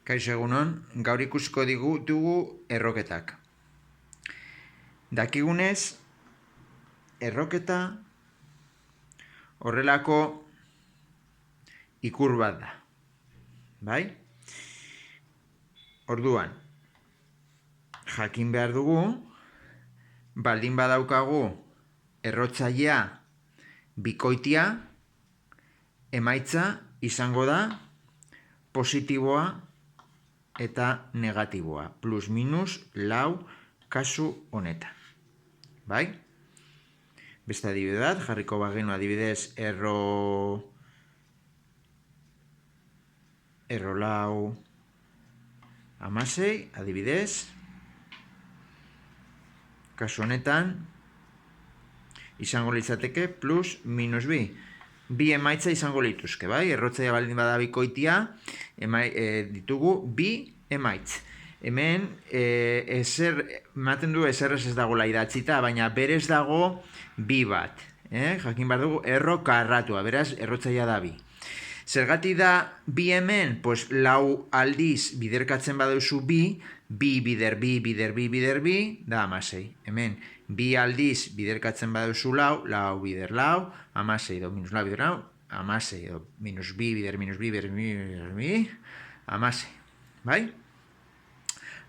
Kaixo egunon, gaur ikusiko dugu erroketak. Dakigunez, erroketa horrelako ikur bat da. Bai? Orduan, jakin behar dugu, baldin badaukagu errotzailea bikoitia, emaitza izango da positiboa eta negatiboa, plus minus lau kasu honetan. Bai? Beste adibide bat, jarriko bagenu adibidez erro lau amasei, adibidez, kasu honetan izango litzateke plus minus bi. Bi emaitza izango lituzke, bai? Errotzailea baldin bada bikoitia, ditugu bi emaitz. Hemen, ematen du eserrez ez dagoela idatzita, baina berez dago bi bat. Jakin behar dugu, erro karratua, beraz, errotzailea da bi. Zergatik da bi hemen, pues lau aldiz biderkatzen baduzu bi bider bi, da amasei. Hemen, bi aldiz biderkatzen baduzu lau bider lau, amasei edo minus lau bider lau, amasei edo minus bi bider minus bi, amasei. Bai?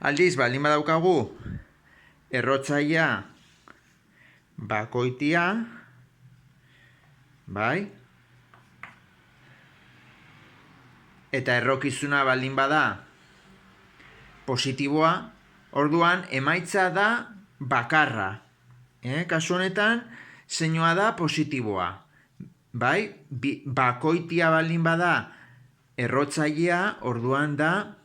Aldiz, baldin badaukagu errotzailea bakoitia, bai? Eta errokizuna baldin bada positiboa, orduan emaitza da bakarra. Kasu honetan, zeinua da positiboa. Bai? Bakoitia baldin bada errotzailea, orduan da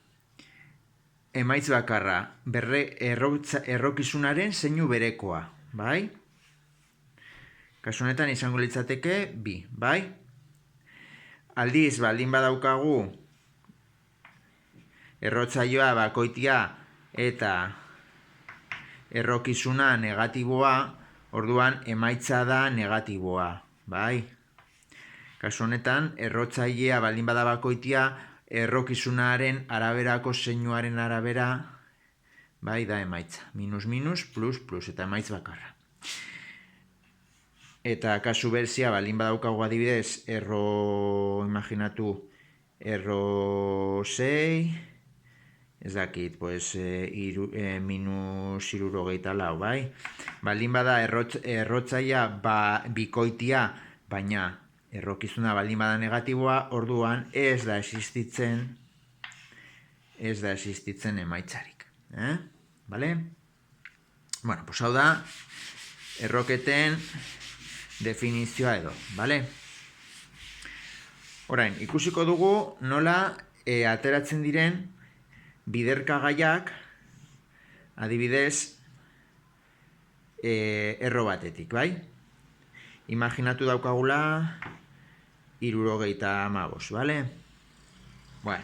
emaitz bakarra. Errokizunaren zeinu berekoa. Bai? Kasu honetan izango litzateke bi. Bai? Aldiz, baldin badaukagu errotzailea bakoitia eta errokizuna negatiboa, orduan emaitza da negatiboa, bai? Kasu honetan, errotzailea baldin bada bakoitia, errokizunaren araberako zeinuaren arabera, bai, da emaitza. Minus, minus, plus, plus, eta emaitz bakarra. Eta kasu berzia, baldin badaukagu adibidez, imaginatu, erro 6, ez dakit, pues, minus 74, bai? Baldin bada errotzailea bikoitia, baina errokizuna baldin bada negatiboa, orduan ez da existitzen emaitzarik. Bale? Bueno, pues hau da, erroketen definizioa edo, bale? Orain, ikusiko dugu nola ateratzen diren biderkagaiak, adibidez, erro batetik, bai? Imaginatu daukagula 75, bale? Bueno,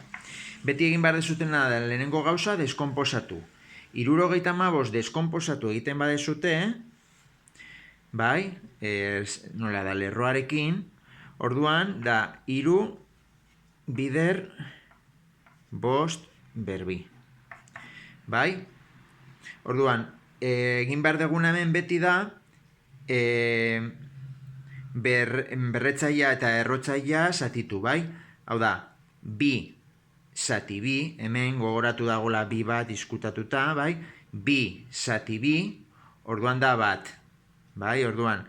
beti egin behar dezutena da lehenengo gauza deskonposatu. 75 deskonposatu egiten badezute, bai, nola da lerroarekin, orduan da 3 bider bost berbi. Bai? Orduan, egin behar duguna hemen beti da berretzailea eta errotzailea zatitu, bai? Hau da, bi zati bi, hemen gogoratu dagoela bi bat diskutatuta, bai? Bi zati bi, orduan da bat. Bai, orduan,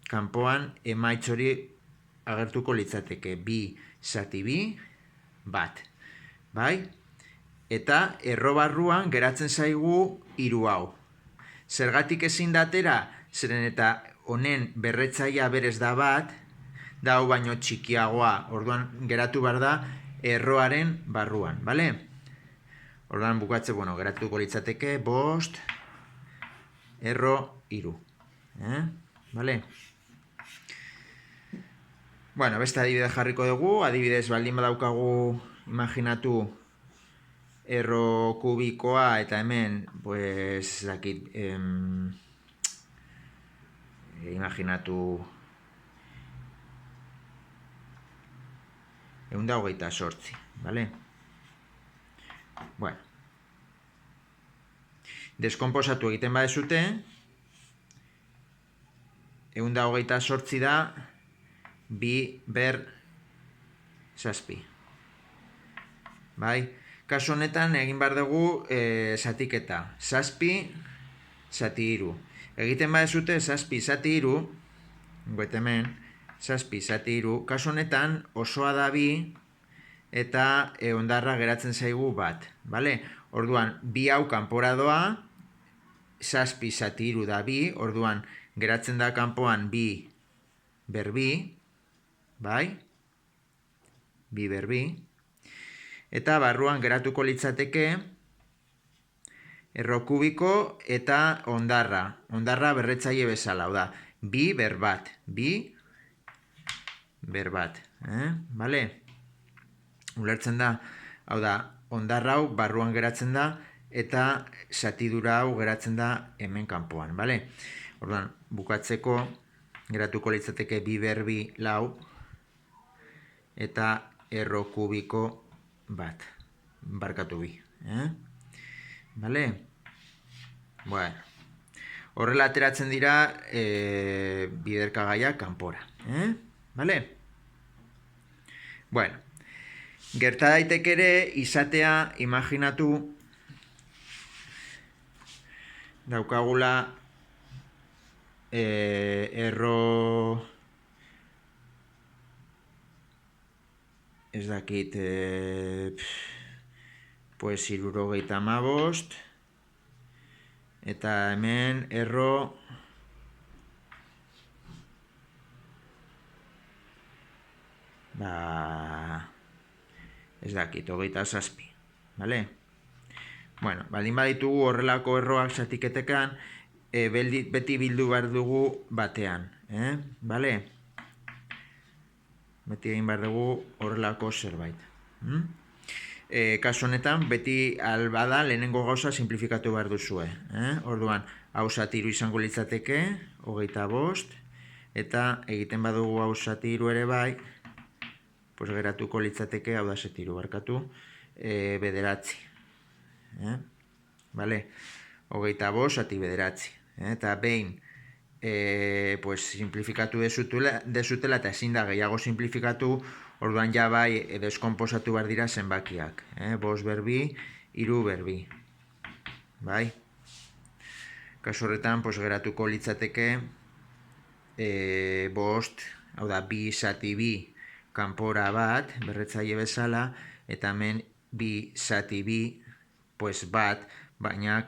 kanpoan emaitz hori agertuko litzateke. Bi zati bi, bat. Bai? Eta erro barruan geratzen zaigu 3 hau. Zergatik ezin datera, zeren eta honen berretzailea berez da bat, da hau baino txikiagoa. Orduan geratu behar da erroaren barruan. Bale? Orduan bukatze, bueno, geratuko litzateke, bost, erro 3. Bale? Bueno, beste adibide jarriko dugu, adibidez baldin badaukagu, imaginatu, erro kubikoa eta hemen, pues, dakit, imaginatu 128, bale? Bueno. Deskomposatu egiten badezute, 128 da, 2/7. Bai? Kasu honetan egin behar dugu zatiketa. 7 zati 3. Egiten badezute 7 zati 3, goet hemen, 7 zati 3, kasu honetan osoa da 2 eta ondarra geratzen zaigu 1. Bale? Orduan, 2 hau kanpora doa, 7 zati 3 da 2, orduan geratzen da kanpoan 2/2, bai? 2/2. Eta barruan geratuko litzateke erro kubiko eta ondarra. Ondarra berretzaile bezala, hau da, 2/1. 2/1. Bale? Ulertzen da, hau da, ondarra hau barruan geratzen da eta zatidura hau geratzen da hemen kanpoan, bale? Orduan, bukatzeko geratuko litzateke 2/2 lau eta erro kubiko 1. Barkatu 2. Bale? Bueno. Horrela ateratzen dira biderkagaiak kanpora. Bale? Bueno. Gerta daiteke ere izatea, imaginatu, daukagula erro, ez dakit, pues 75, eta hemen erro ez dakit, 27, bale? Bueno, baldin baditugu horrelako erroak zatiketekan, beti bildu behar dugu batean, bale? Beti egin behar dugu horrelako zerbait. Kasu honetan, beti albada lehenengo gauza simplifikatu behar duzue. Orduan, hau zati 3 izango litzateke, 25, eta egiten badugu hau zati 3 ere bai, pues geratuko litzateke, hau da zati 3 barkatu, 9. Bale? 25 zati 9. Eta behin, pues simplifikatu dezutela eta ezin da gehiago simplifikatu, orduan ja bai deskomposatu behar dira zenbakiak. 5/2, 3/2. Bai? Kasu horretan, pues geratuko litzateke 5, hau da, 2 zati 2 kanpora 1, berretzaile bezala, eta hemen 2 zati 2, pues 1, baina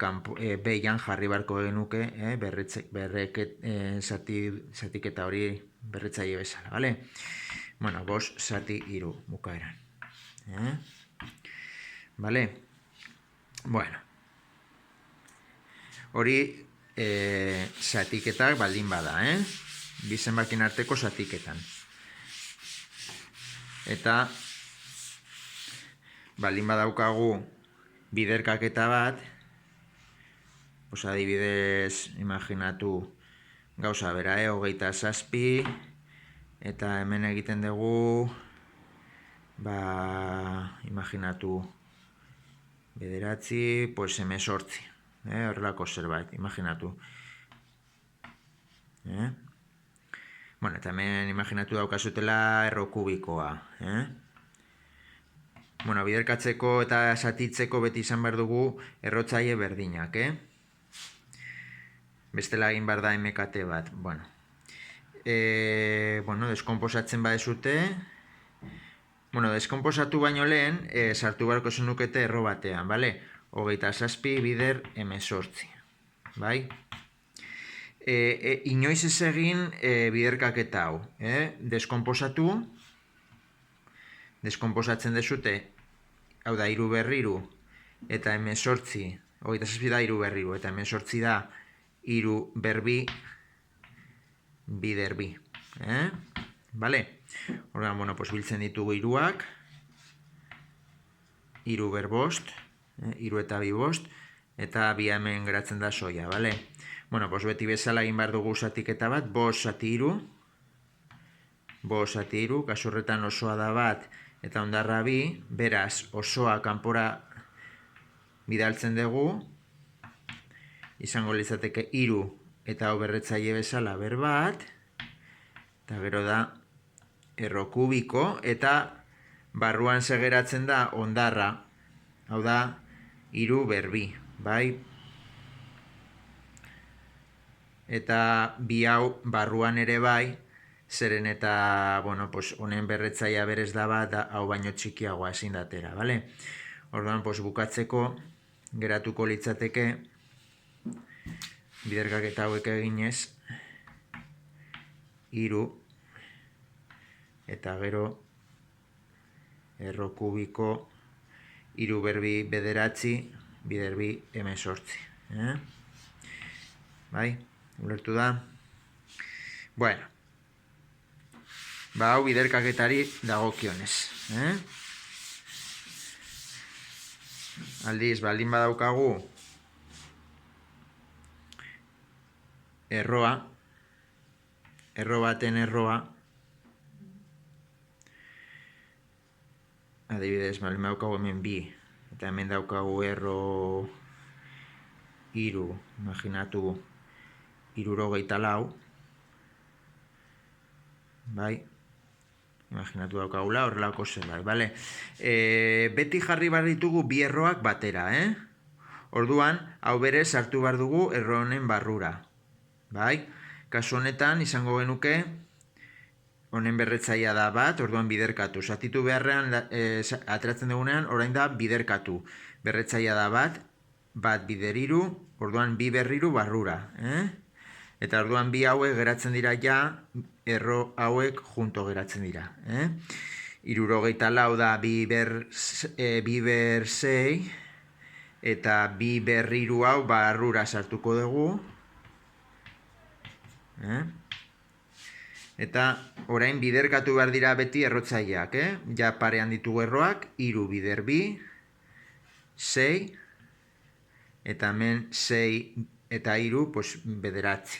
behian jarri barko genuke, zatiketa hori berretzaile bezala, bale? Bueno, 5 zati 3 bukaeran. Bale? Bueno. Hori zatiketak baldin bada, bi zenbakin arteko zatiketan. Eta baldin badaukagu biderkaketa bat, pues adibidez, imaginatu gauza bera, 27, eta hemen egiten dugu, imaginatu 9, pues 18, horrelako zerbait, imaginatu. Bueno, eta hemen imaginatu daukazutela erro kubikoa. Bueno, biderkatzeko eta zatitzeko beti izan behar dugu errotzaile berdinak, Bestela egin behar da MKT bat, bueno. Deskomposatzen badezute. Bueno, deskomposatu baino lehen, sartu beharko zenukete erro batean, bale? 27 bider 18, bai? Inoiz ez egin biderkaketa hau, deskomposatzen dezute, hau da, 3/3 eta 18, 27 da 3/3 eta 18 da 3/2 bider 2, bale? Horrean, bueno, pues biltzen ditugu 3ak, 3/5, 3 eta 2 eta 2 hemen geratzen da soia, bale? Bueno, pues beti bezala egin behar dugu zatiketa bat, 5 zati 3, 5 zati 3, kasu horretan osoa da 1 eta ondarra 2, beraz, osoa kanpora bidaltzen dugu, izango litzateke 3 eta hau berretzaile bezala bat, eta gero da erro kubiko, eta barruan segeratzen da ondarra, hau da 3 ber 2, bai? Eta bi hau barruan ere bai, zeren eta, bueno, pues, honen berretzaia berez da bat, hau baino txikiagoa ezin datera, bale? Orduan, pues, bukatzeko, geratuko litzateke, biderkaketa hauek eginez, 3, eta gero, erro kubiko, 3 ber 2 bederatzi, bider 2 18. Bai? Ulertu da? Bueno. Hau biderkaketari dagokionez. Aldiz, baldin badaukagu erroa, erro baten erroa, adibidez, baldin badaukagu hemen 2, eta hemen daukagu erro 3, imaginatu 74, bai? Imaginatu daukagula, horrelako zerbait, bale? Beti jarri behar ditugu bi erroak batera, Orduan, hau bere sartu behar dugu erro honen barrura, bai? Kasu honetan, izango genuke, honen berretzaia da bat, orduan biderkatu. Zatitu beharrean, ateratzen dugunean, orain da biderkatu. Berretzaia da bat bider 3, orduan 2 ber 3 barrura, Eta orduan bi hauek geratzen dira ja, erro hauek junto geratzen dira. 74 da 2 ber 6, eta 2 ber 3 hau barrura sartuko dugu. Eta orain biderkatu behar dira beti errotzaileak. Ja parean ditugu erroak, 3 bider 2, 6, eta hemen 6 eta 3, pues, bederatzi.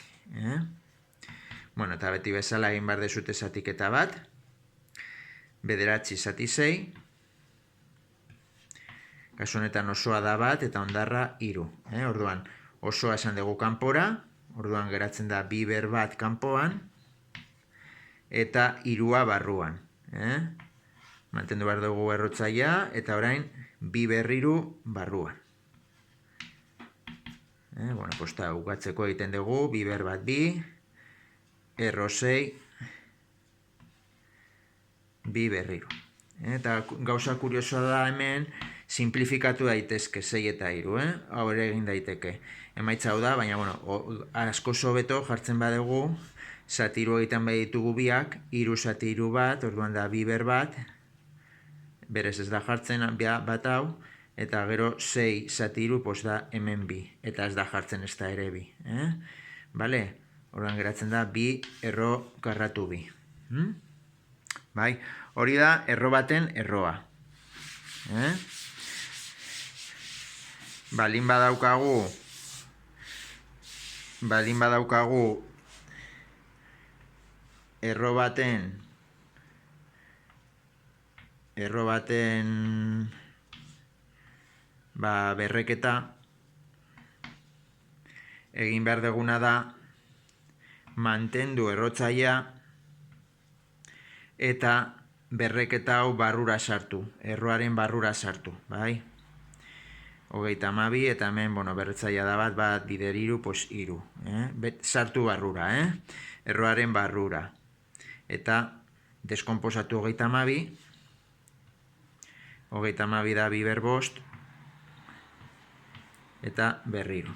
Bueno, eta beti bezala egin behar dezute zatiketa bat, bederatzi zati 6, kasu honetan osoa da bat, eta ondarra 3. Orduan, osoa esan dugu kanpora, orduan geratzen da 2 ber 1 kanpoan, eta 3 barruan. Mantendu behar dugu errotzaia, eta orain 2 ber 3 barruan. Bueno, pues eta bukatzeko egiten dugu, 2 ber 1 2, erro 6, 2 ber 3. Eta gauza kuriosoa da hemen, simplifikatu daitezke 6 eta 3, hau ere egin daiteke. Emaitza hau da, baina, bueno, asko hobeto jartzen badugu, zati 3 egiten baditugu biak, 3 zati 3 bat, orduan da 2 ber 1, berez ez da jartzen bat hau, eta gero 6 zati 3, pues da hemen 2, eta ez da jartzen ez da ere 2. Bale? Orduan geratzen da 2 erro karratu 2. Bai? Hori da erro baten erroa. Baldin badaukagu erro baten berreketa, egin behar duguna da mantendu errotzaia eta berreketa hau barrura sartu, erroaren barrura sartu, bai? 32 eta hemen, bueno, berretzaia da bat bider 3, pues 3. Sartu barrura, erroaren barrura. Eta deskomposatu 32, 32 da 2 ber 5, eta berriro.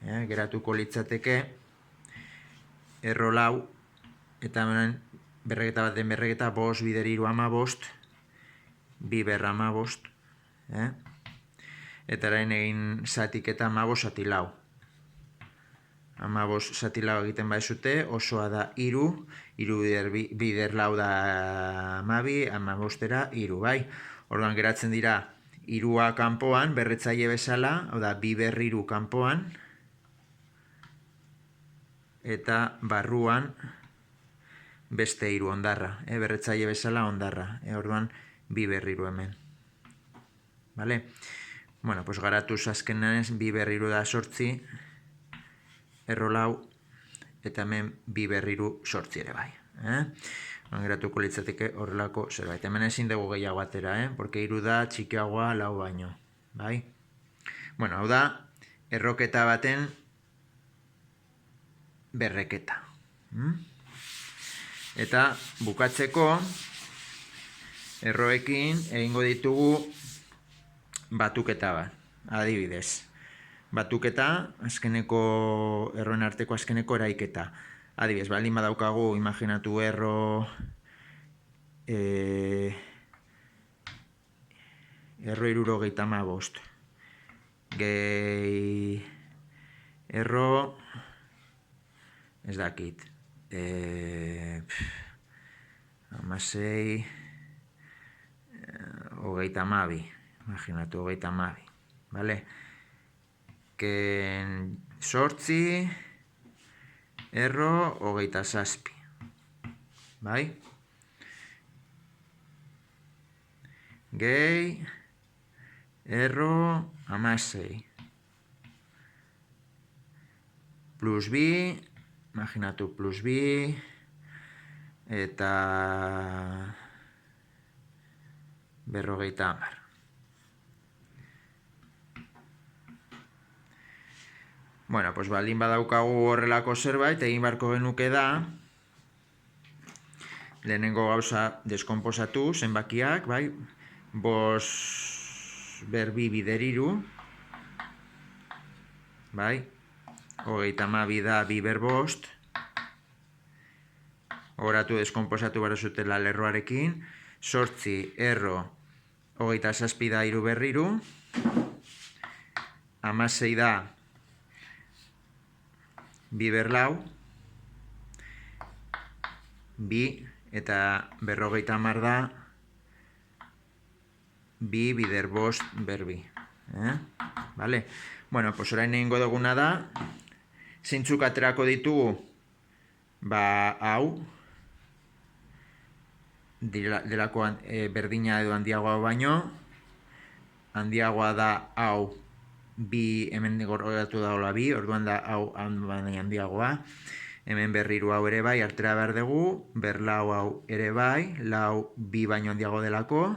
Geratuko litzateke, erro 4, eta berreketa bat den berreketa, 5 bider 3 15, 2 ber 15, eta erain egin zatiketa 15 zati 4. 15 zati 4 egiten baizute, osoa da 3, 3 bider 4 da 12, 15era 3, bai? Orduan geratzen dira 3 kanpoan, berretzaile bezala, hau da 2 ber 3 kanpoan, eta barruan beste 3 ondarra, berretzaile bezala ondarra, orduan 2 ber 3 hemen. Vale? Bueno, pues garatuz azkenean bi berriru da 8, erro 4, eta hemen bi berriru 8 ere bai. Geratuko litzateke horrelako zerbait. Hemen ezin dugu gehiago atera, porque 3 da txikiagoa 4 baino. Bai? Bueno, hau da, erroketa baten berreketa. Eta bukatzeko, erroekin egingo ditugu batuketa bat, adibidez. Batuketa, azkeneko erroen arteko azkeneko eraiketa. Adibidez, baldin badaukagu, imaginatu erro 75. Gehi erro, ez dakit, 16, 32, imaginatu 32, vale? Ken 8, erro 27, bai? Gehi erro 16, plus bi, imaginatu plus bi, eta 50. Bueno, pues baldin badaukagu horrelako zerbait, egin beharko genuke da, lehenengo gauza deskonposatu, zenbakiak, bai? 5 berbi bideriru, bai? 32 da 2 berbost, horatu deskonposatu behar zutela lerroarekin, 8 erro 27 da 3 berriru, 16 da 2 berlau, 2 eta 50 da 2 bider bost berbi. Vale? Bueno, pues orain egingo duguna da, zeintzuk aterako ditugu, ba, hau, delako berdina edo handiagoa baino, handiagoa da hau, bi hemen gorratu dagoela bi, orduan da hau handiagoa, hemen berriru hau ere bai, artera behar dugu, berlau hau ere bai, lau bi baino handiago delako,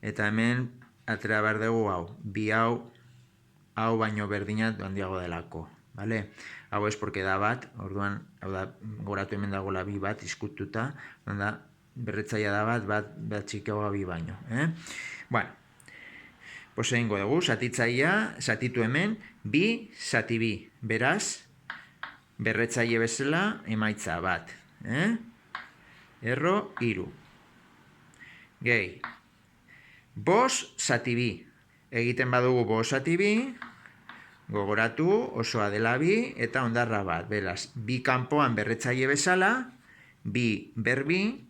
eta hemen atera behar dugu hau, bi hau baino berdina handiago delako, vale? Hau ez porque da bat, orduan, hau da, goratu hemen dagoela bi bat, izkututa, orduan da, berretzaia da bat txikiagoa bi baino, Bueno, pues egingo dugu, zatitzaia, zatitu hemen, bi, zati bi, beraz, berretzaile bezala, emaitza bat, erro, 3. Gehi, 5 zati bi, egiten badugu 5 zati bi, gogoratu, osoa dela bi, eta ondarra bat, beraz, bi kanpoan berretzaile bezala, bi berbi,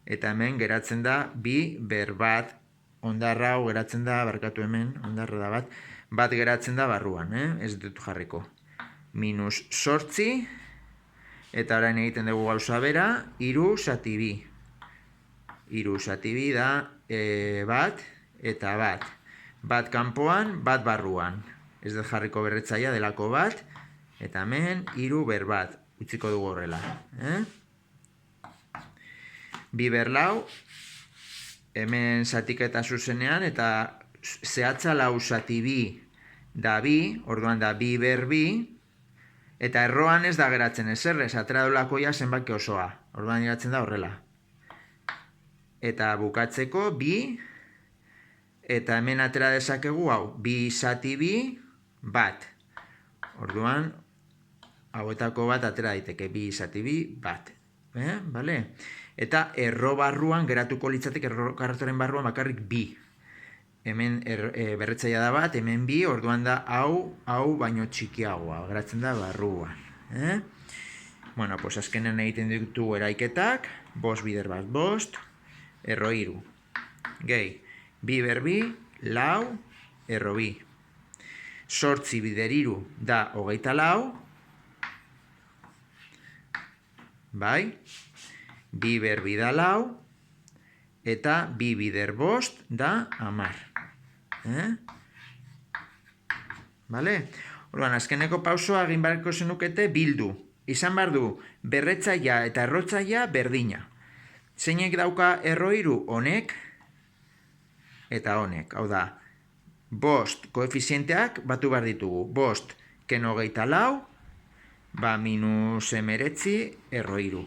eta hemen geratzen da bi ber bat, ondarra hau geratzen da, barkatu hemen, ondarra da bat geratzen da barruan, ez dut jarriko. Minus 8, eta orain egiten dugu gauza bera, 3 zati bi. 3 zati bi da bat, eta bat. Bat kanpoan, bat barruan. Ez dut jarriko berretzaia delako bat, eta hemen 3 ber bat, utziko dugu horrela. Bi berlau, hemen zatiketa zuzenean, eta zehatza lau zati bi da bi, orduan da bi ber bi, eta erroan ez da geratzen ezerrez, atera dolako ja zenbaki osoa, orduan geratzen da horrela. Eta bukatzeko bi, eta hemen atera dezakegu hau, bi zati bi, bat. Orduan, hauetako bat atera daiteke, bi zati bi, bat. Bale? Eta erro barruan geratuko litzateke, erro kartoren barruan bakarrik bi. Hemen berretzaia da bat, hemen bi, orduan da hau baino txikiagoa, geratzen da barruan. Bueno, pues azkenen egiten ditugu eraiketak, 5 bider bat 5, erro 3. Gehi, bi ber bi, lau, erro bi. 8 bider 3 da 24, bai? Bi ber bi da lau, eta bi bider 5 da 10. Bale? Orduan, azkeneko pausoa egin beharko zenukete bildu. Izan behar du, berretzaia eta errotzaia berdina. Zeinek dauka erroiru? Honek eta honek. Hau da, bost koefizienteak batu behar ditugu. Bost keno 24, minus 19 erroiru.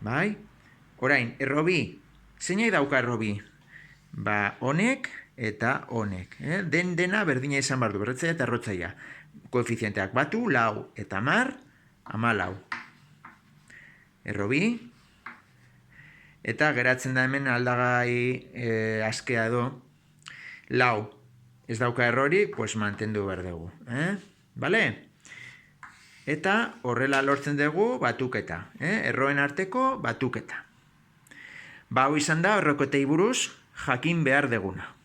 Bai? Orain, errobi. Zeinek dauka errobi? Honek eta honek. Dena berdina izan behar du, berretzaia eta errotzaia. Koefizienteak batu, 4 eta 14. Errobi. Eta geratzen da hemen aldagai askea edo. 4 ez dauka errori, pues mantendu behar dugu. Bale? Eta horrela lortzen dugu batuketa. Erroen arteko batuketa. Hau izan da horrekotei buruz jakin behar deguna.